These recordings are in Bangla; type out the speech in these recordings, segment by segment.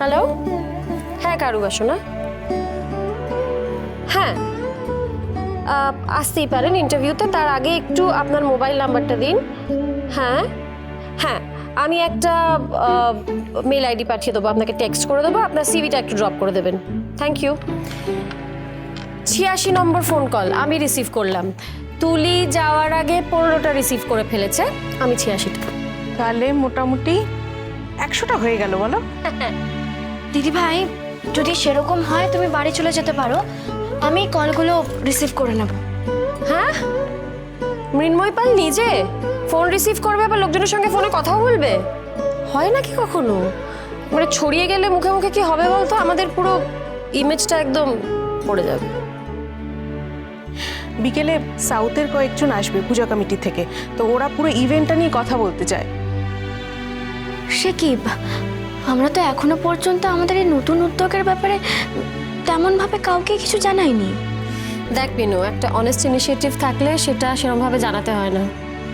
হ্যালো, হ্যাঁ কারুবা শোনা। হ্যাঁ, আসতেই পারেন ইন্টারভিউতে, তার আগে একটু আপনার মোবাইল নাম্বারটা দিন। হ্যাঁ হ্যাঁ, আমি একটা মেল আইডি পাঠিয়ে দেবো, আপনাকে টেক্সট করে দেবো, আপনার সিভিটা একটু ড্রপ করে দেবেন। Thank you. 86 নম্বর ফোন কল আমি রিসিভ করলাম। তুলি যাওয়ার আগে 15টা রিসিভ করে ফেলেছে, আমি 86টা। তাহলে মোটামুটি 100টা হয়ে গেল বলো। দিদি ভাই, যদি সেরকম হয় তুমি বাড়ি চলে যেতে পারো, আমি কলগুলো রিসিভ করে নেব। হ্যাঁ, মৃন্ময় পাল নিজে ফোন রিসিভ করবে, আবার লোকজনের সঙ্গে ফোনে কথাও বলবে? হয় নাকি কখনো? মানে ছড়িয়ে গেলে মুখে মুখে কি হবে বলতো, আমাদের পুরো ইমেজটা একদম পড়ে যাবে। বিকেলে সাউথের কয়েকজন আসবে পূজা কমিটি থেকে, তো ওরা পুরো ইভেন্টটা নিয়ে কথা বলতে চায়। সে কি, আমরা তো এখনো পর্যন্ত আমাদের এই নতুন উদ্যোগের ব্যাপারে তেমনভাবে কাউকে কিছু জানাইনি। দেখ বিনু, একটা অনেস্ট ইনিশিয়েটিভ থাকলে সেটা সেরকমভাবে জানাতে হয় না,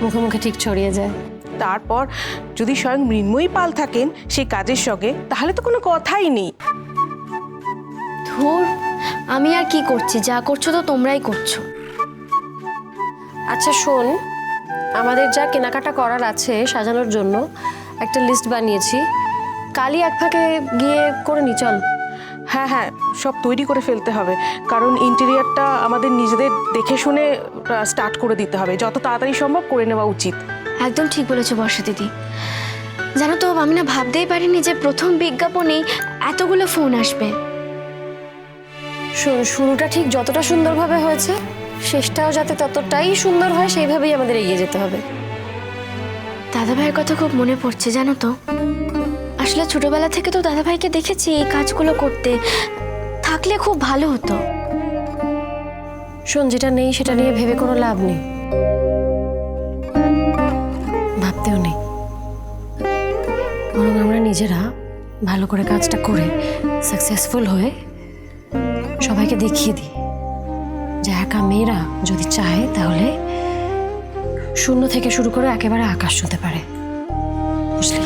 মুখে মুখে ঠিক ছড়িয়ে যায়। তারপর যদি স্বয়ং মৃন্ময়ী পাল থাকেন সেই কাজের সঙ্গে, তাহলে তো কোনো কথাই নেই। ধুর, আমি আর কি করছি, যা করছো তো তোমরাই করছো। আচ্ছা শোন, আমাদের যা কেনাকাটা করার আছে সাজানোর জন্য একটা লিস্ট বানিয়েছি, কালই এক ফাঁকে গিয়ে করে নি, চল। হ্যাঁ হ্যাঁ, সব তৈরি করে ফেলতে হবে, কারণ ইন্টেরিয়ারটা আমাদের নিজেদের দেখে শুনে স্টার্ট করে দিতে হবে, যত তাড়াতাড়ি সম্ভব করে নেওয়া উচিত। একদম ঠিক বলেছো বর্ষা দিদি। জানো তো, আমি না ভাবতেই পারিনি যে প্রথম বিজ্ঞাপনেই এতগুলো ফোন আসবে। শোন, শুরুটা ঠিক যতটা সুন্দরভাবে হয়েছে, শেষটাও যাতে ততটাই সুন্দর হয় সেইভাবেই আমাদের এগিয়ে যেতে হবে। দাদা ভাইয়ের কথা খুব মনে পড়ছে, জানো তো। আসলে ছোটবেলা থেকে তো দাদা ভাইকে দেখেছি এই কাজগুলো করতে, থাকলে খুব ভালো হতো। শোন, যেটা নেই সেটা নিয়ে ভেবে কোনো লাভ নেই, ভাবতেও নেই, বরং আমরা নিজেরা ভালো করে কাজটা করে সাকসেসফুল হয়ে সবাইকে দেখিয়ে দিই যে একা মেয়েরা যদি চায় তাহলে শূন্য থেকে শুরু করে একেবারে আকাশ ছুঁতে পারে, বুঝলি?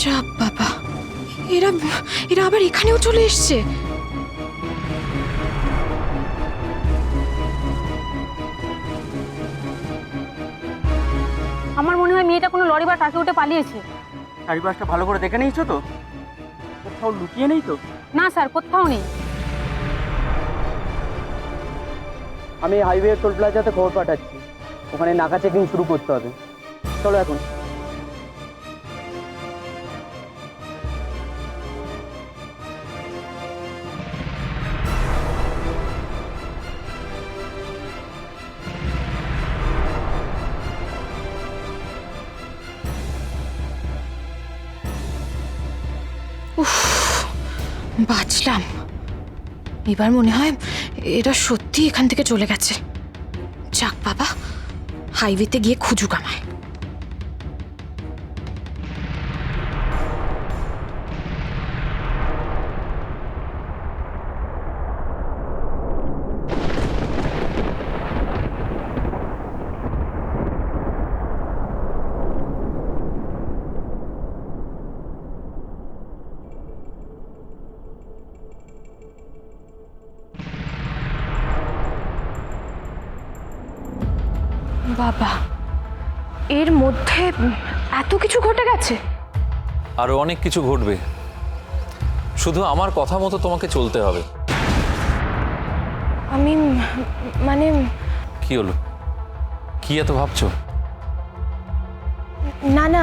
চাপ বাবা, এরা এরা আবার এখানেও চলে এসছে। আমার মনে হয় মেয়েটা কোনো লরি বা ট্রাকে উঠে পালিয়েছে। চারিপাশটা ভালো করে দেখে নিয়েছো তো? কোথাও লুকিয়ে নেই তো? না স্যার, কোথাও নেই। আমি হাইওয়ে টোল প্লাজাতে খবর পাঠাচ্ছি, ওখানে নাকা চেকিং শুরু করতে হবে। চলো এখন। বাঁচলাম। এবার মনে হয় এরা সত্যি এখান থেকে চলে গেছে। যাক বাবা, হাইওয়েতে গিয়ে খুঁজুক আমায়। বাবা, এর মধ্যে এত কিছু ঘটে গেছে। আরো অনেক কিছু ঘটবে, শুধু আমার কথা মতো তোমাকে চলতে হবে। আমি মানে কি হলো, কি এত ভাবছো? না না,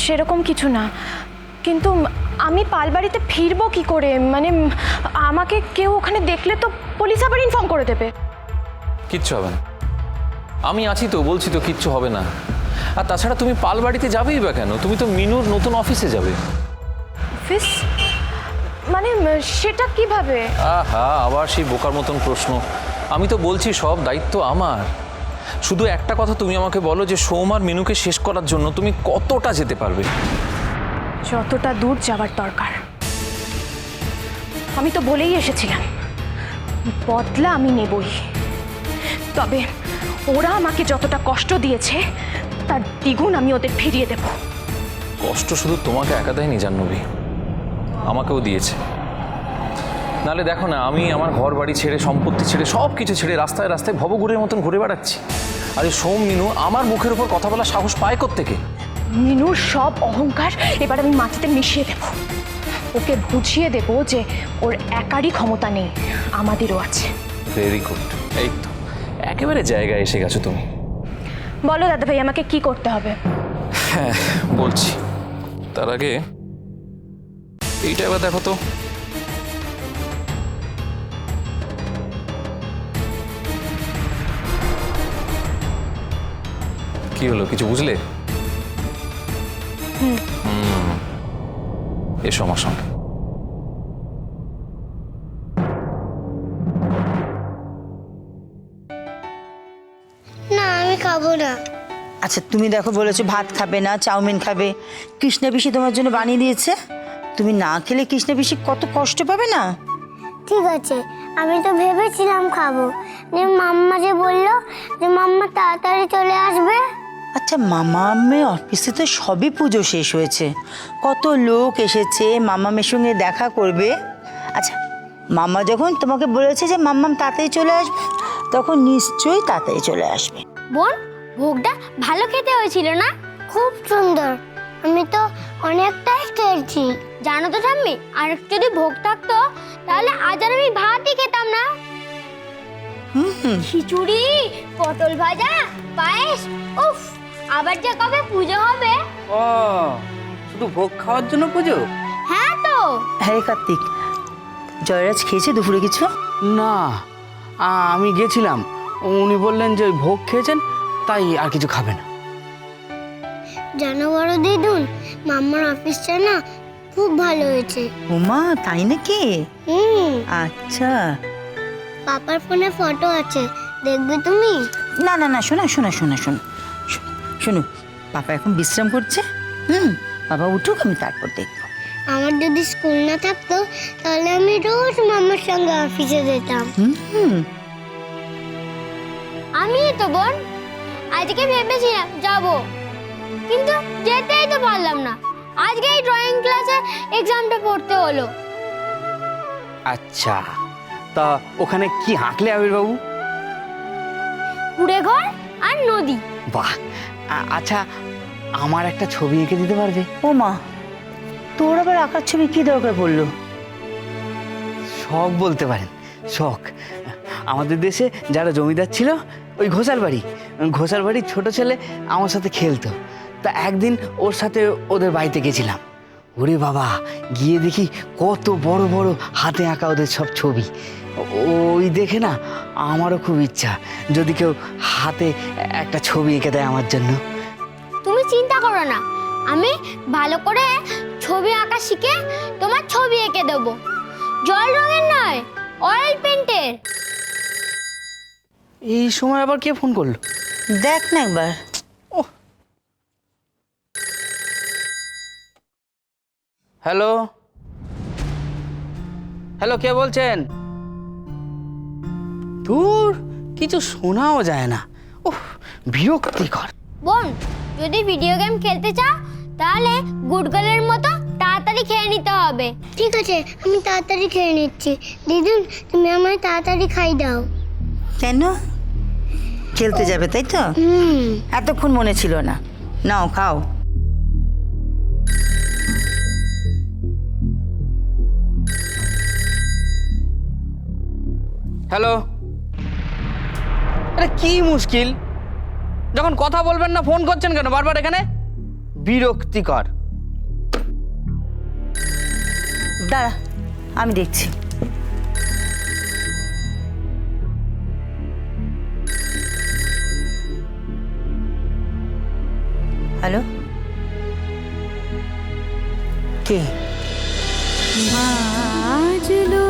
সেরকম কিছু না, কিন্তু আমি পালবাড়িতে ফিরবো কি করে? মানে আমাকে কেউ ওখানে দেখলে তো পুলিশ আবার ইনফর্ম করে দেবে। কিচ্ছু হবে না, আমি আছি তো, বলছি তো কিচ্ছু হবে না। আর তাছাড়া তুমি পালবাড়িতে যাবেই বা কেন? তুমি তো মিনুর নতুন অফিসে যাবে। অফিস মানে সেটা কিভাবে? আহা, আবার সেই বোকার মতন প্রশ্ন। আমি তো বলছি সব দায়িত্ব আমার। শুধু একটা কথা তুমি আমাকে বলো যে সোম আর মিনুকে শেষ করার জন্য তুমি কতটা যেতে পারবে? যতটা দূর যাবার দরকার। আমি তো বলেই এসেছিলাম, বদলা আমি নেবই। তবে ওরা আমাকে যতটা কষ্ট দিয়েছে তার দ্বিগুণ আমি ওদের ফিরিয়ে দেব। কষ্ট শুধু তোমাকে একা দেয়নি জাহ্নবী, আমাকেও দিয়েছে। নালে দেখো না, আমি আমার ঘর বাড়ি ছেড়ে, সম্পত্তি ছেড়ে, সব কিছু ছেড়ে রাস্তায় রাস্তায় ভবঘুরের মতন ঘুরে বেড়াচ্ছি। আর এই সোম মিনু আমার মুখের উপর কথা বলার সাহস পায় কোত্থেকে? মিনুর সব অহংকার এবার আমি মাটিতে মিশিয়ে দেব। ওকে বুঝিয়ে দেব যে ওর একারই ক্ষমতা নেই, আমাদেরও আছে। ভেরি গুড, এই তো একেবারে জায়গায় এসে গেছো তুমি। বলো দাদা ভাই, আমাকে কি করতে হবে? হ্যাঁ বলছি, তার আগে এইটা এবার দেখো তো। কি হলো, কিছু বুঝলে? এসো আমার সঙ্গে। না, আমি খাবো না। আচ্ছা তুমি দেখো, বলেছো ভাত খাবে না, চাউমিন খাবে। কৃষ্ণা পিসি তোমার জন্য বানিয়ে দিয়েছে, তুমি না খেলে কৃষ্ণা পিসি কত কষ্ট পাবে না? ঠিক আছে, আমি তো ভেবেছিলাম খাবো, যে মাম্মা যে বললো যে মাম্মা তাড়াতাড়ি চলে আসবে। আচ্ছা মামামের অফিসে তো সবই পুজো শেষ হয়েছে, কত লোক এসেছে, মামামের সঙ্গে দেখা করবে। আচ্ছা মামা যখন তোমাকে বলেছে যে মাম্মাম তাড়াতাড়ি চলে আসবে, তখন নিশ্চয়ই তাড়াতাড়ি চলে আসবে। বোন, ভোগটা ভালো খেতে হয়েছিল না? খুব সুন্দর, আমি তো অনেকটাই খেয়েছি। জানো তো ঠাম্মি, আর যদি ভোগ থাকতো তাহলে আজ আর আমি ভাতই খেতাম না। খিচুড়ি, পটল ভাজা, পায়েস, উফ, আবার যে কবে পুজো হবে। ও, শুধু ভোগ খাওয়ার জন্য পুজো? হ্যাঁ তো। হ্যাঁ কার্তিক, জয়রাজ খেয়েছে দুপুরে কিছু? না, আমি গেছিলাম, উনি বললেন যে ভোগ খেয়েছেন তাই আর কিছু খাবে না। জানো বড় দিদুন, মাম্মার অফিসটা না খুব ভালো হয়েছে। ওমা তাই নাকি? হুম, আচ্ছা। পাপার ফোনে ফটো আছে, দেখবে তুমি? না না না, শোনা শোনা শোনা শোনো শোনো, পাপা এখন বিশ্রাম করছে। বাবা উঠুক, আমি তারপর দেখবো। আমার যদি স্কুল না থাকতো তাহলে আমি রোজ মাম্মার সঙ্গে অফিসে যেতাম। আমি তো বোন, আজকে ভেবেছিলাম যাব, কিন্তু যেতেই তো পারলাম না। আজকে এই ড্রয়িং ক্লাসে এক্সামটা পড়তে হলো। আচ্ছা, তা ওখানে কি আঁকলে আবির বাবু? কুড়ে ঘর আর নদী। বাহ, আচ্ছা আমার একটা ছবি এঁকে দিতে পারবে? ও মা, তোর আবার আঁকার ছবি কি দরকার পড়লো? শখ বলতে পারেন, শখ। আমাদের দেশে যারা জমিদার ছিল, ওই ঘোষাল বাড়ির ছোট ছেলে আমার সাথে খেলতো। তা একদিন ওর সাথে ওদের বাড়িতে গেছিলাম। ওরে বাবা, গিয়ে দেখি কত বড় বড় হাতে আঁকা ওদের সব ছবি। ওই দেখে না আমারও খুব ইচ্ছা, যদি কেউ হাতে একটা ছবি এঁকে দেয় আমার জন্য। তুমি চিন্তা করো না, আমি ভালো করে ছবি আঁকা শিখে তোমার ছবি এঁকে দেবো। জল রঙের নয়, অয়েল পেন্টের। এই সময় আবার কে ফোন করলো? দেখ না একবার। হ্যালো হ্যালো, কে বলছেন? দূর, কিছু শোনাও যায় না। ওহ, বিরক্তিকর। বোন, যদি ভিডিও গেম খেলতে চাও তাহলে গুড গার্লের মতো তাড়াতাড়ি খেয়ে নিতে হবে। ঠিক আছে, আমি তাড়াতাড়ি খেয়ে নিচ্ছি। দিদুন, তুমি আমায় তাড়াতাড়ি খাই দাও। কেন? খেলতে যাবে তাই তো? এতক্ষণ মনে ছিল না, নাও খাও। হ্যালো, আরে কি মুশকিল, যখন কথা বলবেন না ফোন করছেন কেন বারবার এখানে? বিরক্তিকর। দাঁড়া, আমি দেখছি। হ্যালো, কে? বাজলো